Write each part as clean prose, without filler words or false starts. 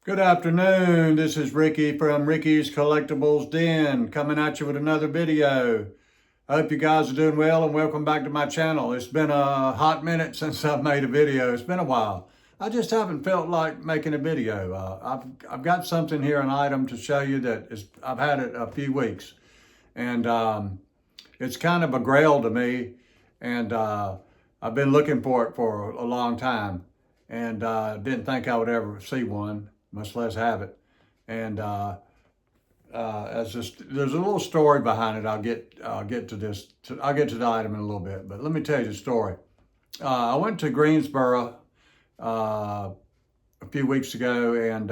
Good afternoon. This is Ricky from Ricky's Collectibles Den coming at you with another video. I hope you guys are doing well and welcome back to my channel. It's been a hot minute since I've made a video. It's been a while. I just haven't felt like making a video. I've got something here, an item to show you that I've had it a few weeks. And it's kind of a grail to me. And I've been looking for it for a long time. And didn't think I would ever see one, much less have it. And there's a little story behind it. I'll get to this. I'll get to the item in a little bit. But let me tell you the story. I went to Greensboro a few weeks ago and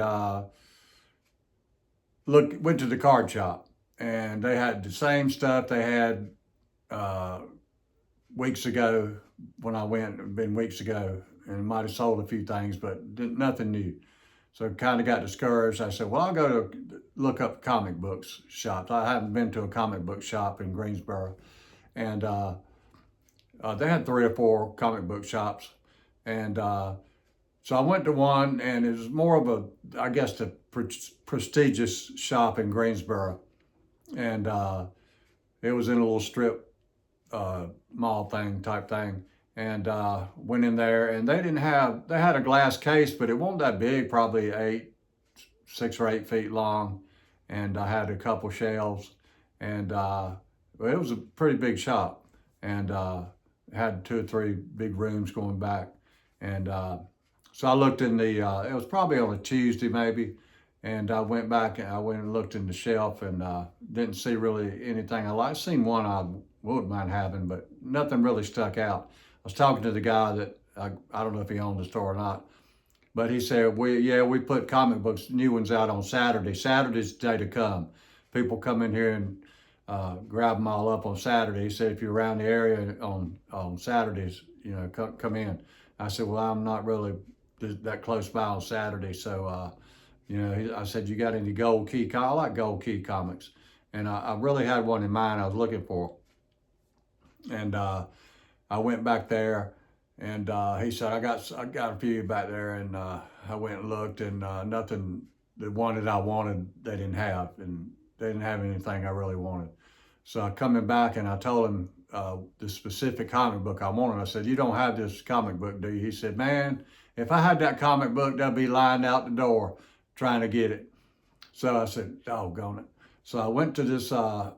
went to the card shop, and they had the same stuff they had weeks ago when I went. It'd been weeks ago, and it might have sold a few things, but nothing new. So kind of got discouraged. I said, well, I'll go to look up comic books shops. I haven't been to a comic book shop in Greensboro. And they had 3 or 4 comic book shops. And so I went to one, and it was more of a, I guess, the prestigious shop in Greensboro. And it was in a little strip mall type thing. And went in there, and they had a glass case, but it wasn't that big, probably 6 or 8 feet long. And I had a couple shelves, and it was a pretty big shop, and had 2 or 3 big rooms going back. And so I looked in the, it was probably on a Tuesday maybe, and I went back and I went and looked in the shelf, and didn't see really anything I liked. Seen one I wouldn't mind having, but nothing really stuck out. I was talking to the guy that I don't know if he owned the store or not, but he said, we put comic books, new ones out on Saturday. Saturday's the day to come. People come in here and grab them all up on Saturday. He said, if you're around the area on Saturdays, come in. I said, well, I'm not really that close by on Saturday. So, I said, you got any Gold Key? I like Gold Key comics. And I really had one in mind I was looking for. And I went back there, and he said, I got a few back there, and I went and looked, and nothing, the one that I wanted, they didn't have, and they didn't have anything I really wanted. So I coming back, and I told him the specific comic book I wanted. I said, you don't have this comic book, do you? He said, man, if I had that comic book, they'd be lined out the door trying to get it. So I said, doggone it. So I went to this other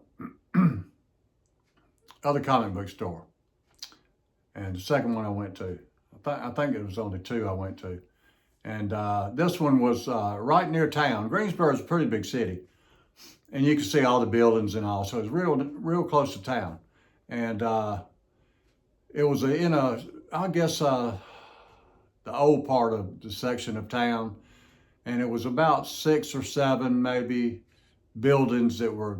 comic book store. And the second one I went to, I think it was only 2 I went to. And this one was right near town. Greensboro is a pretty big city. And you can see all the buildings and all. So it was real close to town. And it was I guess, the old part of the section of town. And it was about 6 or 7 maybe buildings that were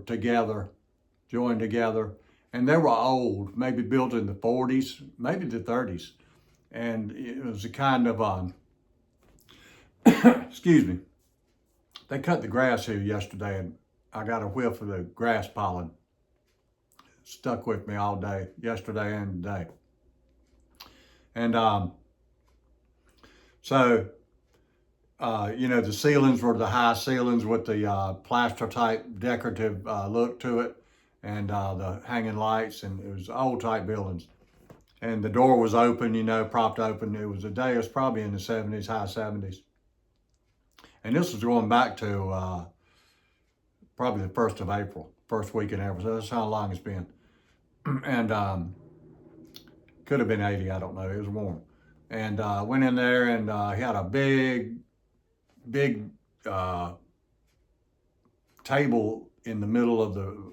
joined together. And they were old, maybe built in the 40s, maybe the 30s. And it was a kind of, excuse me, they cut the grass here yesterday, and I got a whiff of the grass pollen. Stuck with me all day, yesterday and today. And so, the ceilings were the high ceilings with the plaster type decorative look to it. And the hanging lights, and it was old type buildings. And the door was open, propped open. It was probably in the 70s, high 70s. And this was going back to probably the 1st of April, first week in April. So that's how long it's been. And could have been 80, I don't know. It was warm. And went in there, and he had a big table in the middle of the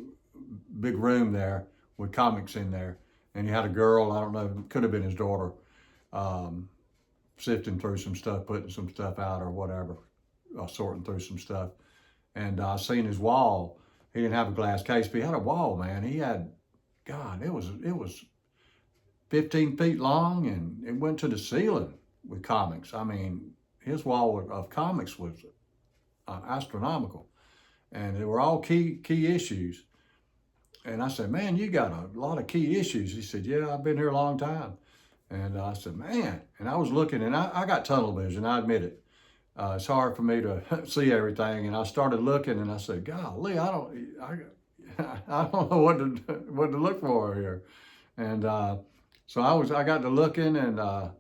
big room there with comics in there. And he had a girl, I don't know, could have been his daughter, sifting through some stuff, putting some stuff out or whatever, sorting through some stuff. And I seen his wall. He didn't have a glass case, but he had a wall, man. He had, God, it was 15 feet long, and it went to the ceiling with comics. I mean, his wall of comics was astronomical. And they were all key issues. And I said, man, you got a lot of key issues. He said, yeah, I've been here a long time. And I said, man. And I was looking, and I got tunnel vision, I admit it. It's hard for me to see everything. And I started looking, and I said, golly, I don't know what to look for here. And so I got to looking, and I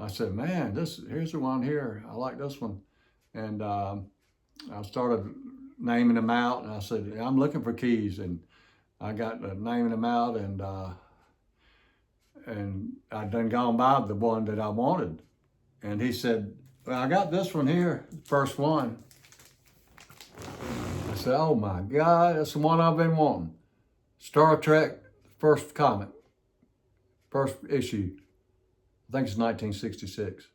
said, man, here's the one here. I like this one. And I started naming them out, and I said, I'm looking for keys. And I got to naming them out, and I'd done gone by the one that I wanted. And he said, well, I got this one here, first one. I said, oh my God, that's the one I've been wanting. Star Trek, first comic, first issue. I think it's 1966.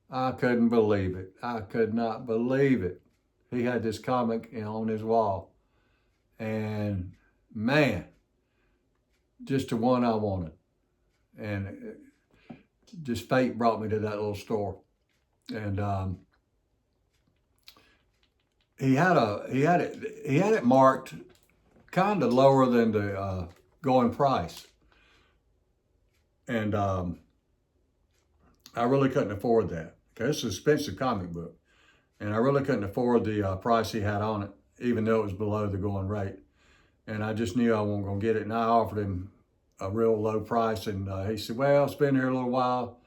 I couldn't believe it. I could not believe it. He had this comic on his wall. And man, just the one I wanted. And just fate brought me to that little store. And he had it marked kind of lower than the going price. And I really couldn't afford that. Okay, it's an expensive comic book. And I really couldn't afford the price he had on it, even though it was below the going rate. And I just knew I wasn't going to get it. And I offered him a real low price. And he said, well, it's been here a little while.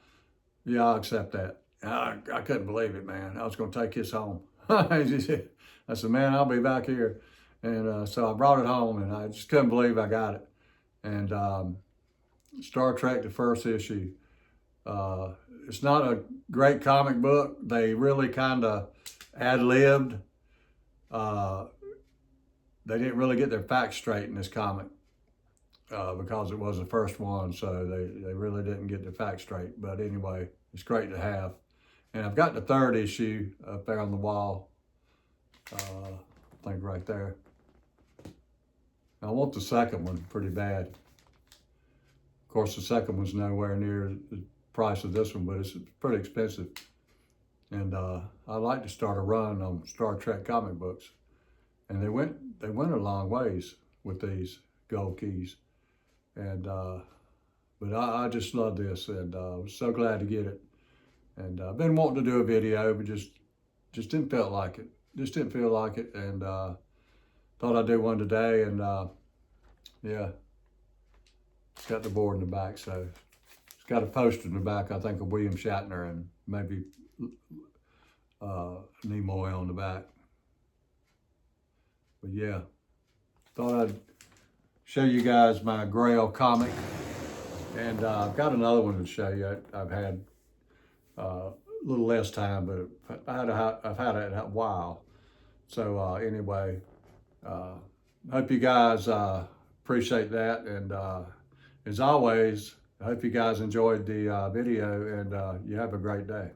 Yeah, I'll accept that. And I couldn't believe it, man. I was going to take this home. I said, man, I'll be back here. And so I brought it home, and I just couldn't believe I got it. And Star Trek, the first issue. It's not a great comic book. They really kind of ad-libbed. They didn't really get their facts straight in this comic because it was the first one, so they really didn't get their facts straight. But anyway, it's great to have. And I've got the third issue up there on the wall, I think right there. I want the second one pretty bad. Of course, the second one's nowhere near the price of this one, but it's pretty expensive. And I'd like to start a run on Star Trek comic books. And they went a long ways with these gold keys. And but I just love this, and I was so glad to get it. And I've been wanting to do a video, but just didn't feel like it. Just didn't feel like it, and thought I'd do one today. And yeah, it's got the board in the back, so it's got a poster in the back, I think, of William Shatner and maybe Nimoy on the back. But yeah, thought I'd show you guys my Grail comic. And I've got another one to show you. I've had a little less time, but I've had it a while. So anyway, hope you guys appreciate that. And as always, I hope you guys enjoyed the video, and you have a great day.